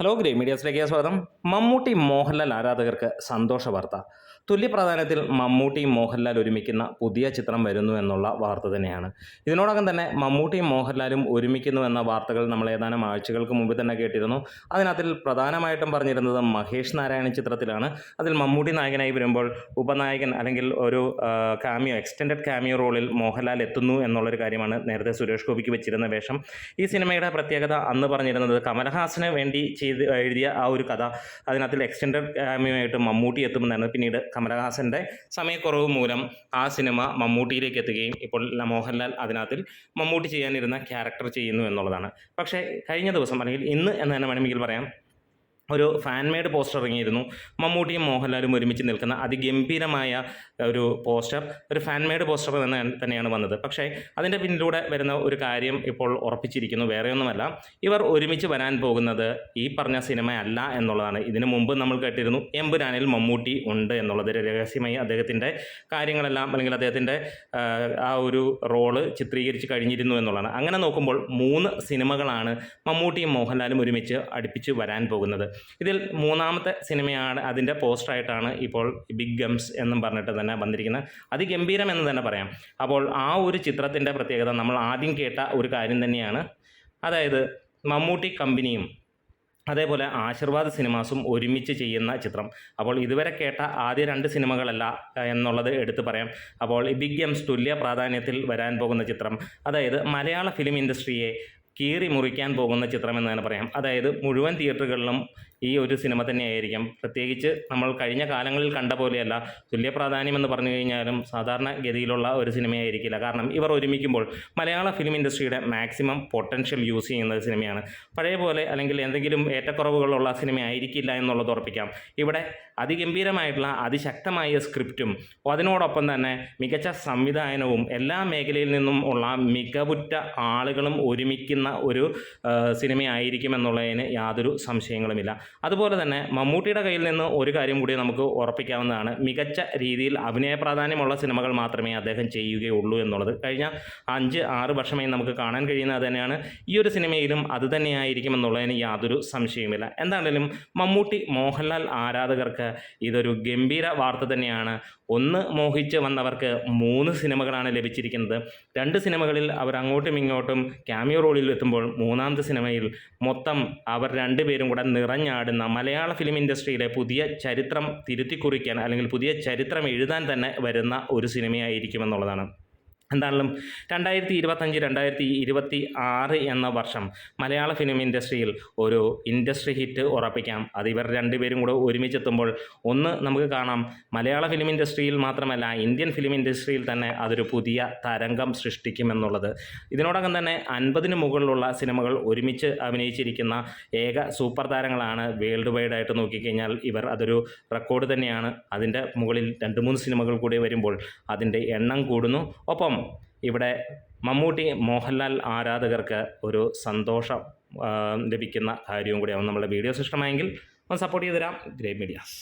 Hello grey മീഡിയാസിലേക്ക് സ്വാഗതം. മമ്മൂട്ടി മോഹൻലാൽ ആരാധകർക്ക് സന്തോഷ വാർത്ത. തുല്യ പ്രാധാന്യത്തിൽ മമ്മൂട്ടിയും മോഹൻലാൽ ഒരുമിക്കുന്ന പുതിയ ചിത്രം വരുന്നു എന്നുള്ള വാർത്ത തന്നെയാണ്. ഇതിനോടകം തന്നെ മമ്മൂട്ടിയും മോഹൻലാലും ഒരുമിക്കുന്നു എന്ന വാർത്തകൾ നമ്മൾ ഏതാനും ആഴ്ചകൾക്ക് മുമ്പ് തന്നെ കേട്ടിരുന്നു. അതിനകത്തിൽ പ്രധാനമായിട്ടും പറഞ്ഞിരുന്നത് മഹേഷ് നാരായണൻ ചിത്രത്തിലാണ്. അതിൽ മമ്മൂട്ടി നായകനായി വരുമ്പോൾ ഉപനായകൻ അല്ലെങ്കിൽ ഒരു എക്സ്റ്റൻഡഡ് കാമിയോ റോളിൽ മോഹൻലാൽ എത്തുന്നു എന്നുള്ളൊരു കാര്യമാണ് നേരത്തെ സുരേഷ് ഗോപിക്ക് വെച്ചിരുന്ന വേഷം. ഈ സിനിമയുടെ പ്രത്യേകത അന്ന് പറഞ്ഞിരുന്നത് കമലഹാസന് വേണ്ടി എഴുതിയ ആ ഒരു കഥ അതിനകത്തിൽ എക്സ്റ്റൻഡഡ് ക്യാമിയോയായിട്ട് മമ്മൂട്ടി എത്തുമെന്നാണ്. പിന്നീട് കമലഹാസൻ്റെ സമയക്കുറവ് മൂലം ആ സിനിമ മമ്മൂട്ടിയിലേക്ക് എത്തുകയും ഇപ്പോൾ മോഹൻലാൽ അതിനകത്തിൽ മമ്മൂട്ടി ചെയ്യാനിരുന്ന ക്യാരക്ടർ ചെയ്യുന്നു എന്നുള്ളതാണ്. പക്ഷേ കഴിഞ്ഞ ദിവസം അല്ലെങ്കിൽ ഇന്ന് എന്ന് തന്നെ വേണമെങ്കിൽ പറയാം, ഒരു ഫാൻ മെയ്ഡ് പോസ്റ്റർ ഇറങ്ങിയിരുന്നു. മമ്മൂട്ടിയും മോഹൻലാലും ഒരുമിച്ച് നിൽക്കുന്ന അതിഗംഭീരമായ ഒരു പോസ്റ്റർ, ഒരു ഫാൻ മെയ്ഡ് പോസ്റ്റർ തന്നെയാണ് വന്നത്. പക്ഷേ അതിൻ്റെ പിന്നിലൂടെ വരുന്ന ഒരു കാര്യം ഇപ്പോൾ ഉറപ്പിച്ചിരിക്കുന്നു. വേറെയൊന്നുമല്ല, ഇവർ ഒരുമിച്ച് വരാൻ പോകുന്നത് ഈ പറഞ്ഞ സിനിമ അല്ല എന്നുള്ളതാണ്. ഇതിനു മുമ്പ് നമ്മൾ കേട്ടിരുന്നു എമ്പുരാനിൽ മമ്മൂട്ടി ഉണ്ട് എന്നുള്ളത്. രഹസ്യമായി അദ്ദേഹത്തിൻ്റെ കാര്യങ്ങളെല്ലാം അല്ലെങ്കിൽ അദ്ദേഹത്തിൻ്റെ ആ ഒരു റോള് ചിത്രീകരിച്ച് കഴിഞ്ഞിരുന്നു എന്നുള്ളതാണ്. അങ്ങനെ നോക്കുമ്പോൾ 3 സിനിമകളാണ് മമ്മൂട്ടിയും മോഹൻലാലും ഒരുമിച്ച് അടുപ്പിച്ച് വരാൻ പോകുന്നത്. ഇതിൽ 3ാമത്തെ സിനിമയാണ്, അതിൻ്റെ പോസ്റ്ററായിട്ടാണ് ഇപ്പോൾ ബിഗ് ഗംസ് എന്നും പറഞ്ഞിട്ട് തന്നെ വന്നിരിക്കുന്നത്. അതിഗംഭീരം എന്ന് തന്നെ പറയാം. അപ്പോൾ ആ ഒരു ചിത്രത്തിൻ്റെ പ്രത്യേകത നമ്മൾ ആദ്യം കേട്ട ഒരു കാര്യം തന്നെയാണ്. അതായത് മമ്മൂട്ടി കമ്പനിയും അതേപോലെ ആശീർവാദ് സിനിമാസും ഒരുമിച്ച് ചെയ്യുന്ന ചിത്രം. അപ്പോൾ ഇതുവരെ കേട്ട ആദ്യ 2 സിനിമകളല്ല എന്നുള്ളത് എടുത്തു പറയാം. അപ്പോൾ ഈ ബിഗ് ഗംസ് തുല്യ പ്രാധാന്യത്തിൽ വരാൻ പോകുന്ന ചിത്രം, അതായത് മലയാള ഫിലിം ഇൻഡസ്ട്രിയെ കീറി മുറിക്കാൻ പോകുന്ന ചിത്രമെന്ന് തന്നെ പറയാം. അതായത് മുഴുവൻ തിയേറ്ററുകളിലും ഈ ഒരു സിനിമ തന്നെയായിരിക്കും. പ്രത്യേകിച്ച് നമ്മൾ കഴിഞ്ഞ കാലങ്ങളിൽ കണ്ട പോലെയല്ല. തുല്യ പ്രാധാന്യം എന്ന് പറഞ്ഞു കഴിഞ്ഞാലും സാധാരണ ഗതിയിലുള്ള ഒരു സിനിമയായിരിക്കില്ല. കാരണം ഇവർ ഒരുമിക്കുമ്പോൾ മലയാള ഫിലിം ഇൻഡസ്ട്രിയുടെ മാക്സിമം പൊട്ടൻഷ്യൽ യൂസ് ചെയ്യുന്ന സിനിമയാണ്. പഴയ പോലെ അല്ലെങ്കിൽ എന്തെങ്കിലും ഏറ്റക്കുറവുകളുള്ള സിനിമ ആയിരിക്കില്ല എന്നുള്ളത് ഉറപ്പിക്കാം. ഇവിടെ അതിഗംഭീരമായിട്ടുള്ള അതിശക്തമായ സ്ക്രിപ്റ്റും അതിനോടൊപ്പം തന്നെ മികച്ച സംവിധാനവും എല്ലാ മേഖലയിൽ നിന്നും ഉള്ള മികവുറ്റ ആളുകളും ഒരുമിക്കുന്ന ഒരു സിനിമയായിരിക്കുമെന്നുള്ളതിന് യാതൊരു സംശയങ്ങളുമില്ല. അതുപോലെ തന്നെ മമ്മൂട്ടിയുടെ കയ്യിൽ നിന്ന് ഒരു കാര്യം കൂടി നമുക്ക് ഉറപ്പിക്കാവുന്നതാണ്. മികച്ച രീതിയിൽ അഭിനയ പ്രാധാന്യമുള്ള സിനിമകൾ മാത്രമേ അദ്ദേഹം ചെയ്യുകയുള്ളൂ എന്നുള്ളത്. കഴിഞ്ഞ 5-6 വർഷമായി നമുക്ക് കാണാൻ കഴിയുന്നത് തന്നെയാണ്. ഈ ഒരു സിനിമയിലും അത് തന്നെയായിരിക്കുമെന്നുള്ളതിന് യാതൊരു സംശയവുമില്ല. എന്താണെങ്കിലും മമ്മൂട്ടി മോഹൻലാൽ ആരാധകർക്ക് ഇതൊരു ഗംഭീര വാർത്ത തന്നെയാണ്. ഒന്ന് മോഹിച്ച് വന്നവർക്ക് 3 സിനിമകളാണ് ലഭിച്ചിരിക്കുന്നത്. 2 സിനിമകളിൽ അവർ അങ്ങോട്ടും ഇങ്ങോട്ടും ക്യാമിയോ റോളിൽ എത്തുമ്പോൾ 3ാമത്തെ സിനിമയിൽ മൊത്തം അവർ 2 പേരും കൂടെ നിറഞ്ഞാടുന്ന മലയാള ഫിലിം ഇൻഡസ്ട്രിയിലെ പുതിയ ചരിത്രം തിരുത്തിക്കുറിക്കാൻ അല്ലെങ്കിൽ പുതിയ ചരിത്രം എഴുതാൻ തന്നെ വരുന്ന ഒരു സിനിമയായിരിക്കുമെന്നുള്ളതാണ്. എന്താണെങ്കിലും 2025-2026 എന്ന വർഷം മലയാള ഫിലിം ഇൻഡസ്ട്രിയിൽ ഒരു ഇൻഡസ്ട്രി ഹിറ്റ് ഉറപ്പിക്കാം. അത് ഇവർ 2 പേരും കൂടെ ഒരുമിച്ചെത്തുമ്പോൾ ഒന്ന് നമുക്ക് കാണാം, മലയാള ഫിലിം ഇൻഡസ്ട്രിയിൽ മാത്രമല്ല ഇന്ത്യൻ ഫിലിം ഇൻഡസ്ട്രിയിൽ തന്നെ അതൊരു പുതിയ തരംഗം സൃഷ്ടിക്കുമെന്നുള്ളത്. ഇതിനോടകം തന്നെ 50-ന് മുകളിലുള്ള സിനിമകൾ ഒരുമിച്ച് അഭിനയിച്ചിരിക്കുന്ന ഏക സൂപ്പർ താരങ്ങളാണ്. വേൾഡ് വൈഡ് ആയിട്ട് നോക്കിക്കഴിഞ്ഞാൽ ഇവർ അതൊരു റെക്കോർഡ് തന്നെയാണ്. അതിൻ്റെ മുകളിൽ 2-3 സിനിമകൾ കൂടി വരുമ്പോൾ അതിൻ്റെ എണ്ണം കൂടുന്നു. ഒപ്പം ഇവിടെ മമ്മൂട്ടി മോഹൻലാൽ ആരാധകർക്ക് ഒരു സന്തോഷം ലഭിക്കുന്ന കാര്യവും കൂടിയാവും. നമ്മുടെ വീഡിയോസ് ഇഷ്ടമായെങ്കിൽ ഒന്ന് സപ്പോർട്ട് ചെയ്ത് തരാം. Grey medias.